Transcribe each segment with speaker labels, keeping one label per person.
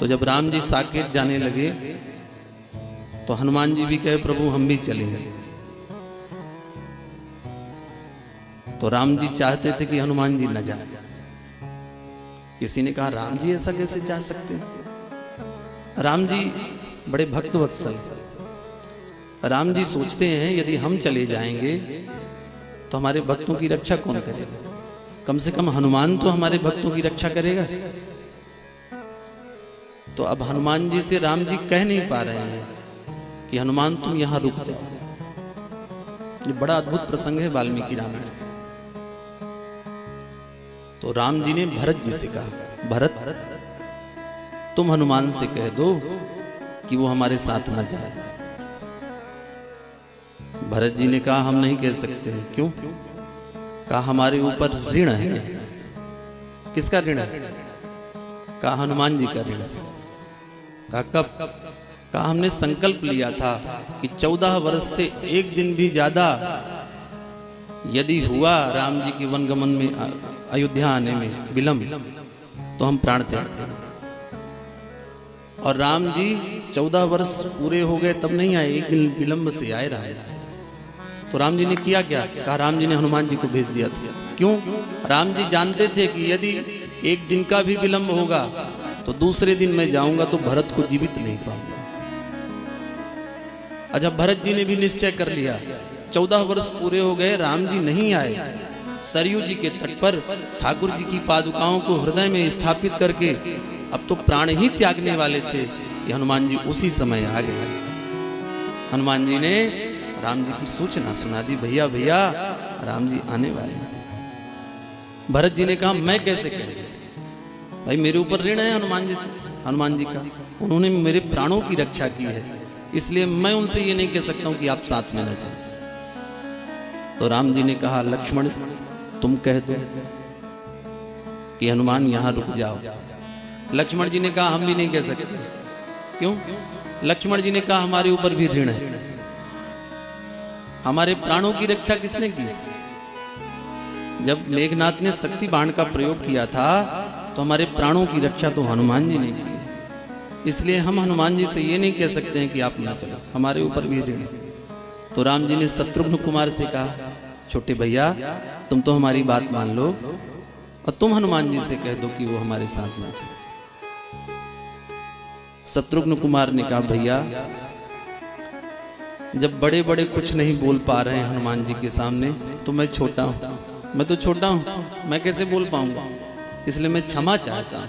Speaker 1: तो जब राम जी साकेत जाने लगे तो हनुमान जी भी कहे प्रभु हम भी चले जाए। तो राम जी चाहते थे कि हनुमान जी न जाए। किसी ने कहा राम जी ऐसा कैसे जा सकते हैं? राम जी बड़े भक्तवत्सल। राम जी सोचते हैं यदि हम चले जाएंगे तो हमारे भक्तों की रक्षा कौन करेगा? कम से कम हनुमान तो हमारे भक्तों की रक्षा करेगा। तो अब हनुमान जी से राम जी कह नहीं पा रहे हैं कि हनुमान तुम यहां रुक जाओ। ये बड़ा अद्भुत प्रसंग है वाल्मीकि रामायण का। तो राम जी ने भरत जी से कहा भरत तुम हनुमान से कह दो कि वो हमारे साथ न जाए। भरत जी ने कहा हम नहीं कह सकते। क्यों? कहा हमारे ऊपर ऋण है। किसका ऋण है? कहा हनुमान जी का ऋण है। कहा कब? कहा हमने संकल्प लिया था कि 14 वर्ष से एक दिन भी ज्यादा यदि हुआ राम जी के वनगमन में अयोध्या आने में विलंब तो हम प्राण त्याग देंगे। और राम जी 14 वर्ष पूरे हो गए तब नहीं आए, एक दिन विलंब से आए रहे। तो राम जी ने किया क्या? कहा राम जी ने हनुमान जी को भेज दिया था। क्यों? राम जी जानते थे कि यदि एक दिन का भी विलंब होगा तो दूसरे दिन मैं जाऊंगा तो भरत को जीवित नहीं पाऊंगा। अच्छा, भरत जी ने भी निश्चय कर लिया। 14 वर्ष पूरे हो गए, राम जी नहीं आए। सरयू जी के तट पर ठाकुर जी की पादुकाओं को हृदय में स्थापित करके अब तो प्राण ही त्यागने वाले थे कि हनुमान जी उसी समय आ गए। हनुमान जी ने राम जी की सूचना सुना दी, भैया भैया राम जी आने वाले हैं। भरत जी ने कहा मैं कैसे कह, भाई मेरे ऊपर ऋण है हनुमान जी का। उन्होंने मेरे प्राणों की रक्षा की है, इसलिए मैं उनसे ये नहीं कह सकता हूं कि आप साथ में न चलें। तो राम जी ने कहा लक्ष्मण तुम कह दो कि हनुमान यहां रुक जाओ। लक्ष्मण जी ने कहा हम भी नहीं कह सकते। क्यों? लक्ष्मण जी ने कहा हमारे ऊपर भी ऋण है। हमारे प्राणों की रक्षा किसने की? जब मेघनाथ ने शक्ति बाण का प्रयोग किया था तो हमारे प्राणों की रक्षा तो हनुमान जी ने की है। इसलिए हम हनुमान जी से ये नहीं कह सकते हैं कि आप ना चलो, हमारे ऊपर भी ऋण है। तो राम जी ने शत्रुघ्न कुमार से कहा छोटे भैया तुम तो हमारी बात मान लो और तुम हनुमान जी से कह दो कि वो हमारे साथ ना चले। शत्रुघ्न कुमार ने कहा भैया जब बड़े बड़े कुछ नहीं बोल पा रहे हैं हनुमान जी के सामने तो मैं छोटा हूं, मैं तो छोटा हूं, मैं कैसे बोल पाऊंगा, इसलिए मैं क्षमा चाहता हूं।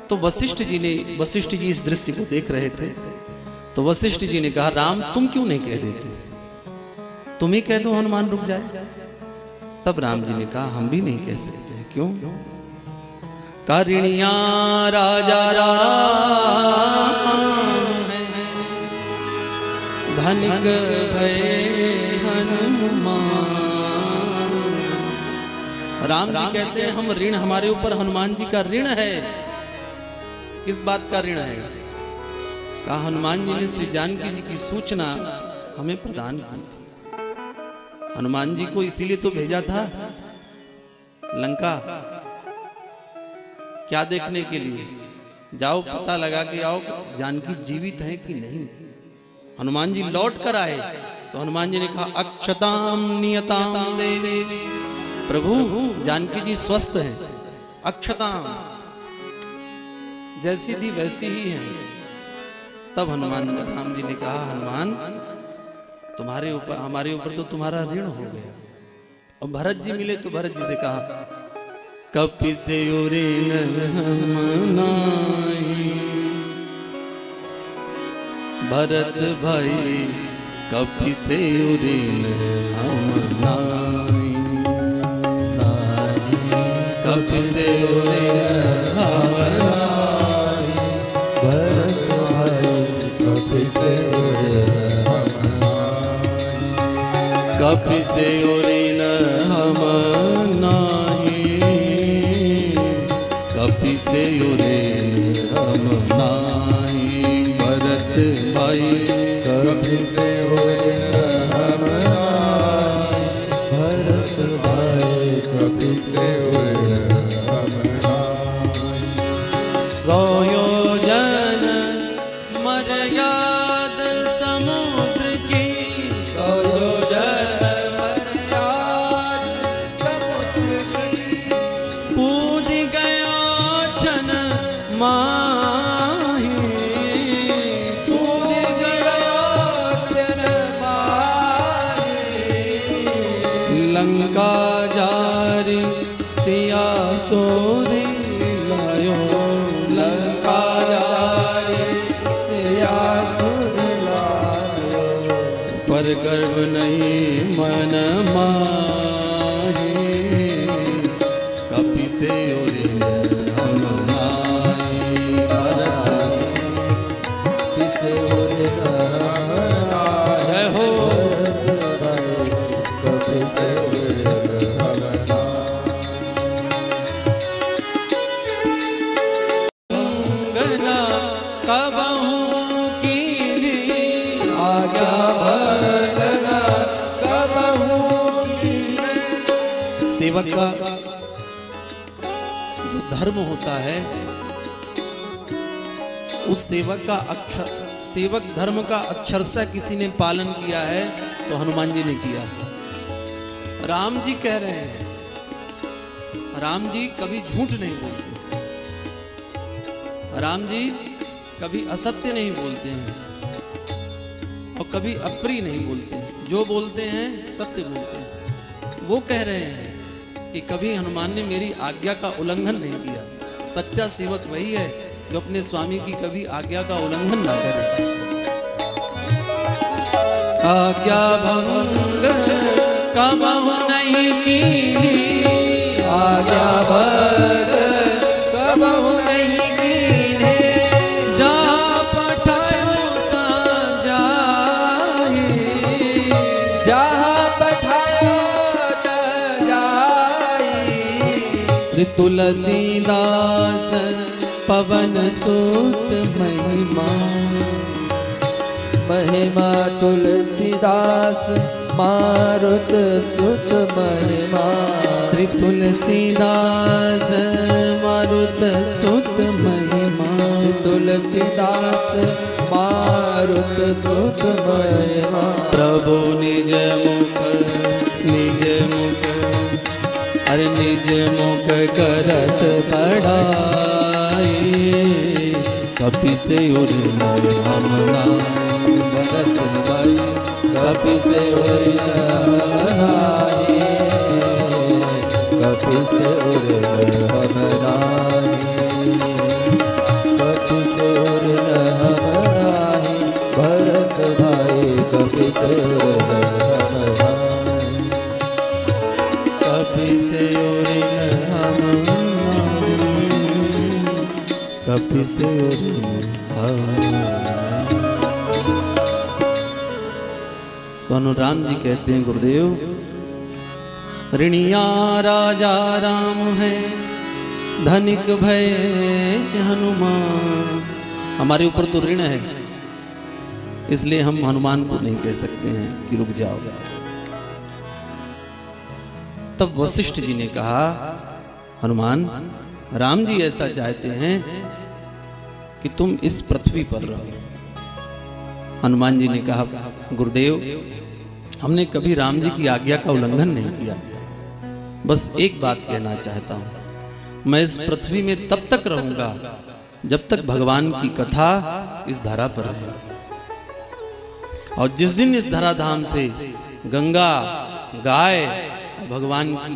Speaker 1: तो वशिष्ठ जी इस दृश्य को देख रहे थे। तो वशिष्ठ जी ने कहा राम तुम क्यों नहीं कह देते, तुम ही कह दो हनुमान रुक जाए। तब राम जी ने कहा हम भी नहीं कह सकते। क्यों? कारिणिया राजा धनिक भय हनुमान। राम जी कहते हैं हम ऋण, हमारे ऊपर हनुमान जी का ऋण है। किस बात का ऋण है? कहा हनुमान जी ने श्री जानकी जी की सूचना हमें प्रदान की थी। हनुमान जी को इसीलिए तो भेजा था लंका, क्या देखने के लिए? जाओ पता लगा के आओ जानकी जीवित है कि नहीं। हनुमान जी लौट कर आए तो हनुमान जी ने कहा अक्षताम नियताम दे दे। प्रभु जानकी जी स्वस्थ हैं, अक्षताम जैसी थी वैसी ही है। तब राम जी ने कहा हनुमान तुम्हारे ऊपर, हमारे ऊपर तो तुम्हारा ऋण हो गया। और भरत जी मिले तो भरत जी से कहा कपि से ऋण हम नाहीं, भरत भाई कपि से ऋण हम नाहीं, कपि से ऋण हम नाहीं, भरत भाई कपि से ऋण हम नाहीं, कपि से ऋण हम नाहीं, कपि से ऋण हम नाहीं, भरत भाई कपि से ऋण हम नाहीं, भरत भाई कपि से ऋण हम नाहीं। 100 योजन मर्याद समुद्र की,
Speaker 2: 100 योजन मर्याद समुद्र की,
Speaker 1: कूद गया छन माही,
Speaker 2: कूद गया छन माही,
Speaker 1: लंका जारी सिया सोधी लायो,
Speaker 2: लंका जारी सिया सोधी लायो,
Speaker 1: पर गर्व नहीं मन माही, कपि से उरे हम नाई,
Speaker 2: कपि से उरे
Speaker 1: जय हो,
Speaker 2: कपि से उरे
Speaker 1: कबहू की
Speaker 2: आज्ञा भगना, कबहू की।
Speaker 1: सेवक का जो धर्म होता है, उस सेवक का सेवक धर्म का अक्षरशः किसी ने पालन किया है तो हनुमान जी ने किया। राम जी कह रहे हैं, राम जी कभी झूठ नहीं बोलते, राम जी कभी असत्य नहीं बोलते हैं और कभी अप्रिय नहीं बोलते हैं, जो बोलते हैं सत्य बोलते हैं। वो कह रहे हैं कि कभी हनुमान ने मेरी आज्ञा का उल्लंघन नहीं किया। सच्चा सेवक वही है जो अपने स्वामी की कभी आज्ञा का उल्लंघन ना करे। आज्ञा भंग कबहू नहीं कीनी,
Speaker 2: आज्ञा भंग कबहू नहीं कीनी,
Speaker 1: जहाँ पठायो ता जाए,
Speaker 2: जहाँ पठायो ता जाए।
Speaker 1: श्री तुलसीदास पवन सुत महिमा,
Speaker 2: महिमा तुलसीदास मारुत सुत महिमा,
Speaker 1: श्री तुलसीदास मारुत सुत महिमा,
Speaker 2: श्री तुलसीदास मारुत सुत महिमा।
Speaker 1: प्रभु निज मुख अरे निज मुख करत पढ़ाई, कपि से उरे हम नाई, भरत भाई कपि से उरे हम नाई,
Speaker 2: कपि से उरे हम नाई, कपि से उरे हम नाई, भरत भाई कपि से उरे हम नाई,
Speaker 1: कपि से उरे हम नाई, कपि से उरे हम नाई। तो अनुराम जी कहते हैं, गुरुदेव ऋणिया राजा राम है, धनिक भय हनुमान। हमारे ऊपर तो ऋण है, इसलिए हम हनुमान को नहीं कह सकते हैं कि रुक जाओ। तब वशिष्ठ जी ने कहा, हनुमान राम जी ऐसा चाहते हैं कि तुम इस पृथ्वी पर रहो। हनुमान जी ने कहा, गुरुदेव हमने कभी राम जी की आज्ञा का उल्लंघन नहीं किया, बस एक बात कहना चाहता हूं, मैं इस पृथ्वी में तब तक रहूंगा जब तक भगवान की कथा इस धरा पर रहे, और जिस दिन इस धराधाम से गंगा गाय भगवान की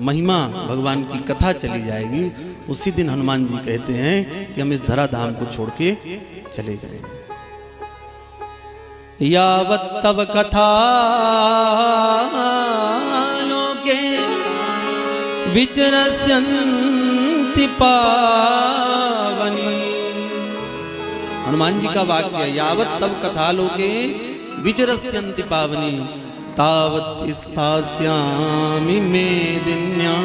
Speaker 1: महिमा भगवान की कथा चली जाएगी, उसी दिन हनुमान जी कहते हैं कि हम इस धराधाम को छोड़ के चले जाएंगे। यावत तव कथा लोके विचरस्यन्ति पावनी। हनुमान जी का वाक्य, यावत तव कथा लोके विचरस्यन्ति पावनी, तावत स्थास्यामि मेदिन्यां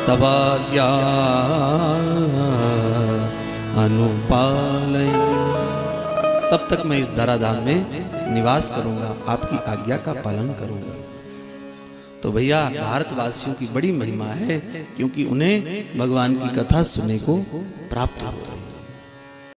Speaker 1: तवाज्ञा अनुपालय। तब तक मैं इस धराधाम में निवास करूंगा, आपकी आज्ञा का पालन करूंगा। तो तो भैया भारतवासियों की बड़ी महिमा है, क्योंकि उन्हें भगवान की कथा सुनने को प्राप्त हो रही है।